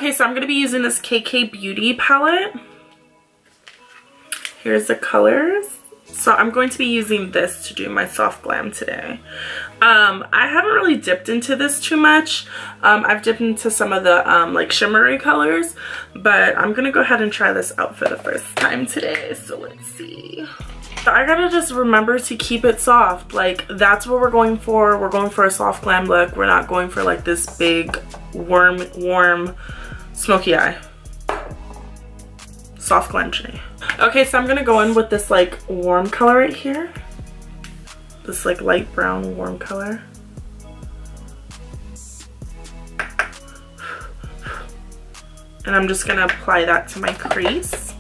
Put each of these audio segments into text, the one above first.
Okay, so I'm going to be using this KK Beauty palette. Here's the colors. So I'm going to be using this to do my soft glam today. I haven't really dipped into this too much. I've dipped into some of the like shimmery colors, but I'm gonna go ahead and try this out for the first time today. So let's see. So I gotta just remember to keep it soft. Like, that's what we're going for. We're going for a soft glam look. We're not going for like this big warm smoky eye. Soft glam today. Okay, so I'm gonna go in with this like warm color right here. This like light brown warm color. And I'm just gonna apply that to my crease.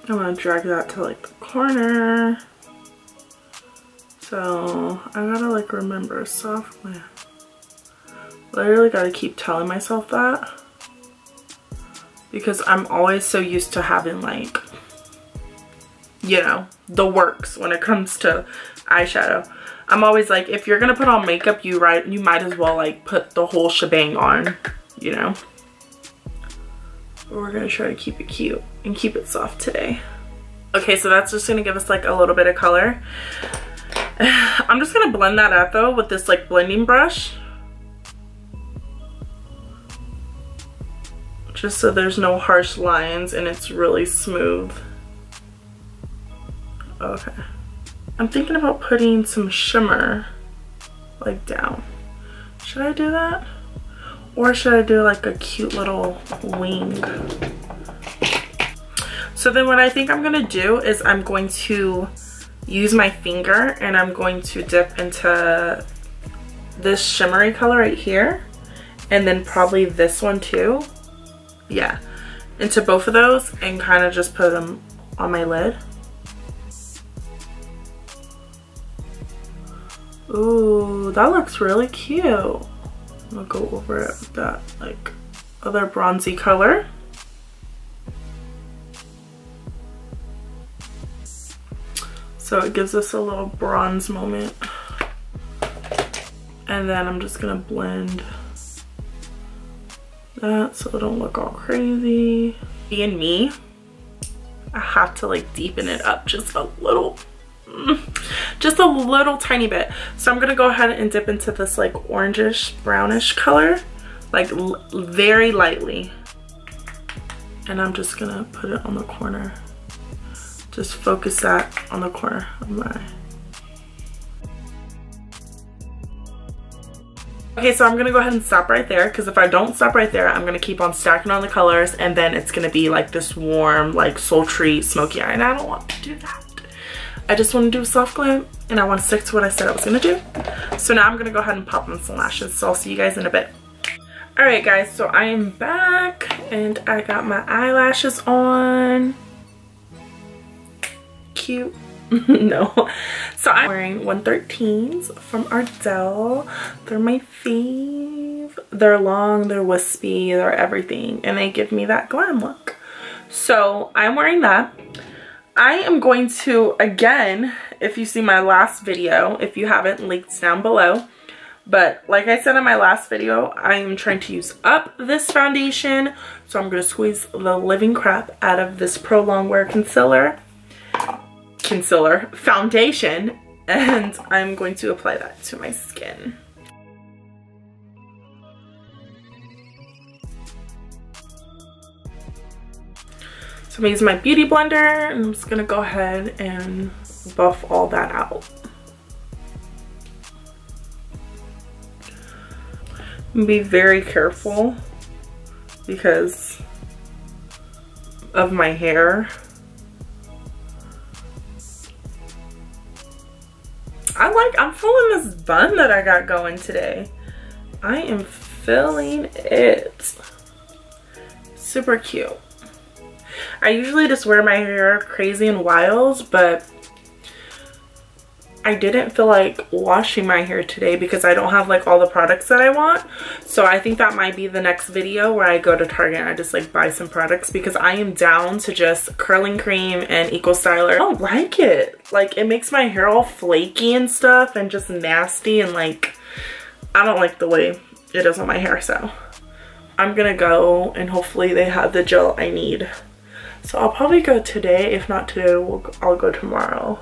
I'm gonna drag that to like the corner. So I gotta like remember soft glam. Literally gotta keep telling myself that, because I'm always so used to having like, you know, the works when it comes to eyeshadow. I'm always like, if you're gonna put on makeup, you might as well like put the whole shebang on, you know. But we're gonna try to keep it cute and keep it soft today. Okay, so that's just gonna give us like a little bit of color. I'm just gonna blend that out though with this like blending brush, just so there's no harsh lines and it's really smooth. Okay, I'm thinking about putting some shimmer like down. Should I do that? Or should I do like a cute little wing? So then what I think I'm gonna do is I'm going to use my finger and I'm going to dip into this shimmery color right here, and then probably this one too. Yeah, into both of those, and kind of just put them on my lid. Ooh, that looks really cute. I'm gonna go over it with that like other bronzy color. So it gives us a little bronze moment. And then I'm just gonna blend that so it don't look all crazy. Being me, I have to like deepen it up just a little tiny bit. So I'm gonna go ahead and dip into this like orangish brownish color, like very lightly, and I'm just gonna put it on the corner. Just focus that on the corner of my eye. Okay, so I'm gonna go ahead and stop right there, because if I don't stop right there, I'm gonna keep on stacking on the colors, and then it's gonna be like this warm, like sultry, smoky eye, and I don't want to do that. I just want to do a soft glam, and I want to stick to what I said I was gonna do. So now I'm gonna go ahead and pop on some lashes, so I'll see you guys in a bit. Alright guys, so I am back, and I got my eyelashes on. Cute. No. So I'm wearing 113s from Ardell. They're my fave. They're long, they're wispy, they're everything, and they give me that glam look. So I'm wearing that. I am going to, again, if you see my last video, if you haven't, links down below. But like I said in my last video, I am trying to use up this foundation. So I'm going to squeeze the living crap out of this Pro Longwear foundation, and I'm going to apply that to my skin. So I'm using my beauty blender, and I'm just gonna go ahead and buff all that out. Be very careful because of my hair. I'm feeling this bun that I got going today. I am feeling it. Super cute. I usually just wear my hair crazy and wild, but I didn't feel like washing my hair today because I don't have like all the products that I want. So I think that might be the next video where I go to Target and I just like buy some products, because I am down to just curling cream and Eco Styler. I don't like it. Like, it makes my hair all flaky and stuff and just nasty, and like, I don't like the way it is on my hair, so I'm gonna go and hopefully they have the gel I need. So I'll probably go today. If not today, I'll go tomorrow.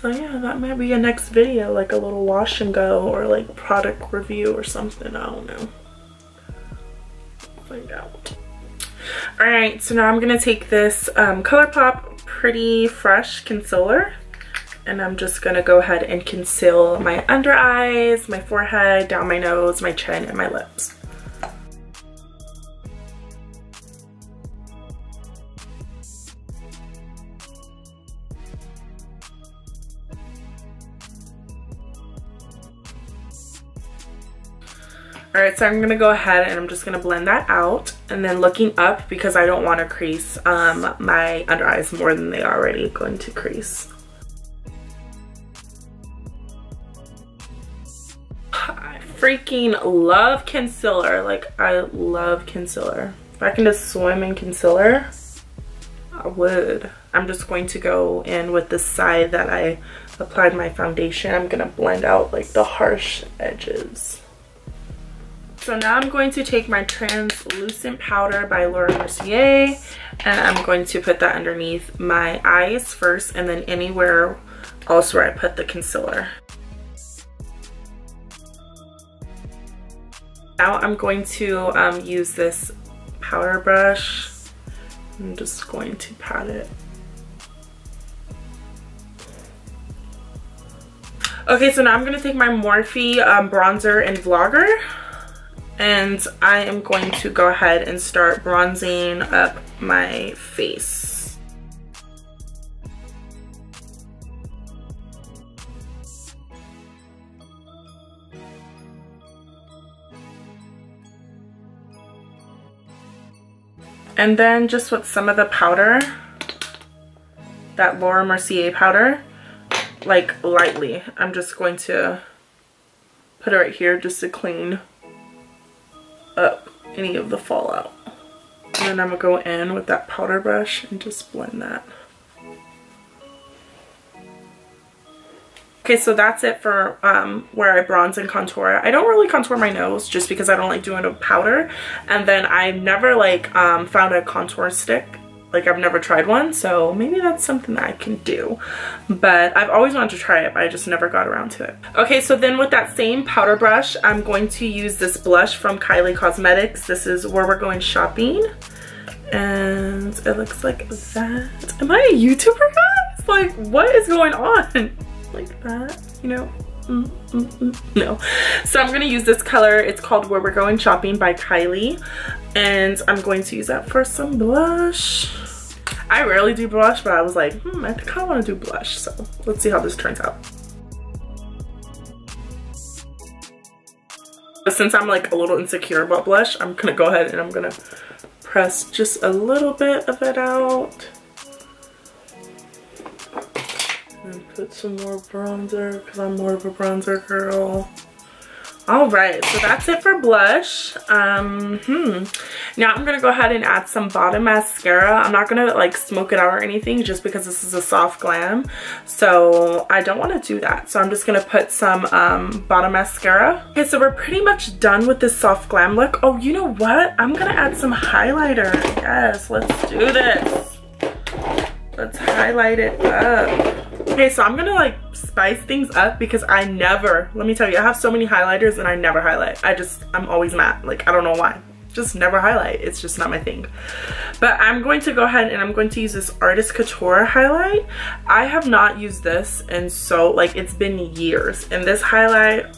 So yeah, that might be a next video, like a little wash and go or like product review or something. I don't know. Find out. All right, so now I'm gonna take this ColourPop Pretty Fresh concealer, and I'm just gonna go ahead and conceal my under eyes, my forehead, down my nose, my chin, and my lips. All right, so I'm gonna go ahead and I'm just gonna blend that out, and then looking up because I don't want to crease my under eyes more than they are already going to crease. I freaking love concealer. Like, I love concealer. If I can just swim in concealer, I would. I'm just going to go in with the side that I applied my foundation. I'm gonna blend out like the harsh edges. So now I'm going to take my translucent powder by Laura Mercier, and I'm going to put that underneath my eyes first, and then anywhere else where I put the concealer. Now I'm going to use this powder brush. I'm just going to pat it. Okay, so now I'm going to take my Morphe bronzer and Vlogger, and I am going to go ahead and start bronzing up my face. And then just with some of the powder, that Laura Mercier powder, like lightly, I'm just going to put it right here just to clean up any of the fallout. And then I'm gonna go in with that powder brush and just blend that. Okay, so that's it for where I bronze and contour. I don't really contour my nose just because I don't like doing a powder. And then I've never like found a contour stick. Like, I've never tried one, so maybe that's something that I can do. But I've always wanted to try it, but I just never got around to it. Okay, so then with that same powder brush, I'm going to use this blush from Kylie Cosmetics. This is Where We're Going Shopping. And it looks like that. Am I a YouTuber, guys? Like, what is going on? Like that, you know? No. So I'm gonna use this color. It's called Where We're Going Shopping by Kylie, and I'm going to use that for some blush. I rarely do blush, but I was like, I kind of want to do blush, so let's see how this turns out. Since I'm like a little insecure about blush, I'm gonna go ahead and I'm gonna press just a little bit of it out. And put some more bronzer because I'm more of a bronzer girl. All right, so that's it for blush. Now I'm gonna go ahead and add some bottom mascara. I'm not gonna like smoke it out or anything just because this is a soft glam, so I don't want to do that. So I'm just gonna put some bottom mascara. Okay, so we're pretty much done with this soft glam look. Oh, you know what? I'm gonna add some highlighter. Yes, let's do this. Let's highlight it up. Okay, so I'm gonna like spice things up because I never, let me tell you, I have so many highlighters and I never highlight. I'm always matte. Like, I don't know why. Just never highlight. It's just not my thing. But I'm going to go ahead and I'm going to use this Artist Couture highlight. I have not used this and so like it's been years, and this highlighter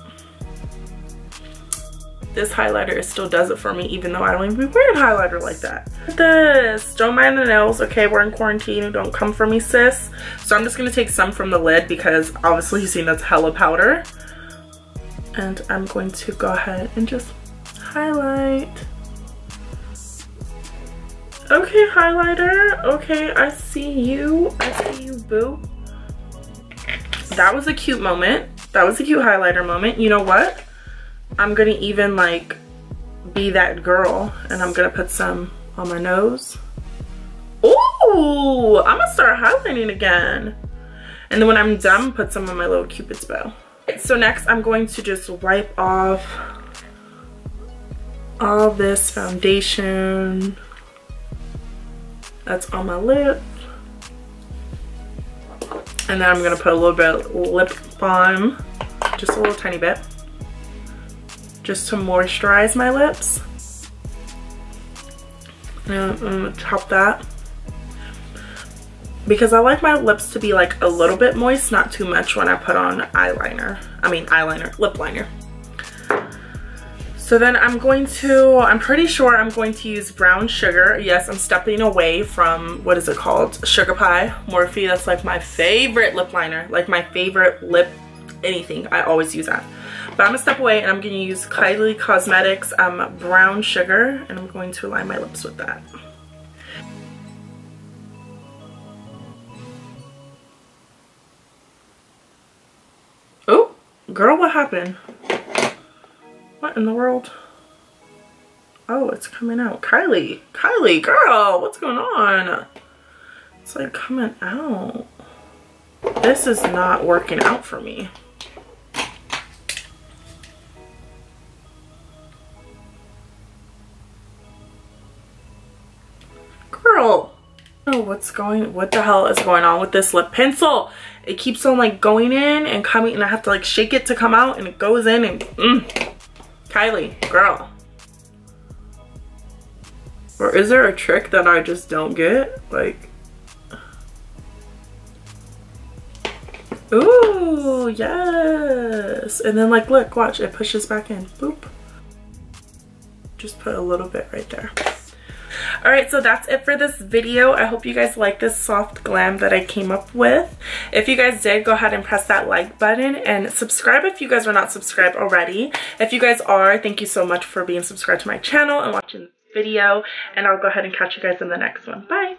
still does it for me even though I don't even be wearing highlighter like that. This, don't mind the nails, okay? We're in quarantine, don't come for me, sis. So I'm just gonna take some from the lid because obviously you've seen that's hella powder. And I'm going to go ahead and just highlight. Okay, highlighter, okay, I see you, boo. That was a cute moment. That was a cute highlighter moment. You know what? I'm gonna even like be that girl and I'm gonna put some on my nose. Ooh, I'm gonna start highlighting again. And then when I'm done, put some on my little Cupid's bow. So next I'm going to just wipe off all this foundation that's on my lip. And then I'm gonna put a little bit of lip balm, just a little tiny bit, just to moisturize my lips. And I'm gonna top that, because I like my lips to be like a little bit moist, not too much when I put on lip liner. So then I'm pretty sure I'm going to use brown sugar. Yes, I'm stepping away from, what is it called? Sugar Pie Morphe. That's like my favorite lip liner, like my favorite lip anything. I always use that. But I'm gonna step away and I'm gonna use Kylie Cosmetics brown sugar, and I'm going to line my lips with that. Oh, girl, what happened? What in the world? Oh, it's coming out. Kylie, girl, what's going on? It's like coming out. This is not working out for me. Girl. Oh, what the hell is going on with this lip pencil? It keeps on like going in and coming, and I have to like shake it to come out, and it goes in and Kylie, girl. Or is there a trick that I just don't get? Like, ooh, yes. And then like, look, watch, it pushes back in. Boop. Just put a little bit right there. All right, so that's it for this video. I hope you guys like this soft glam that I came up with. If you guys did, go ahead and press that like button and subscribe if you guys are not subscribed already. If you guys are, thank you so much for being subscribed to my channel and watching this video, and I'll go ahead and catch you guys in the next one. Bye.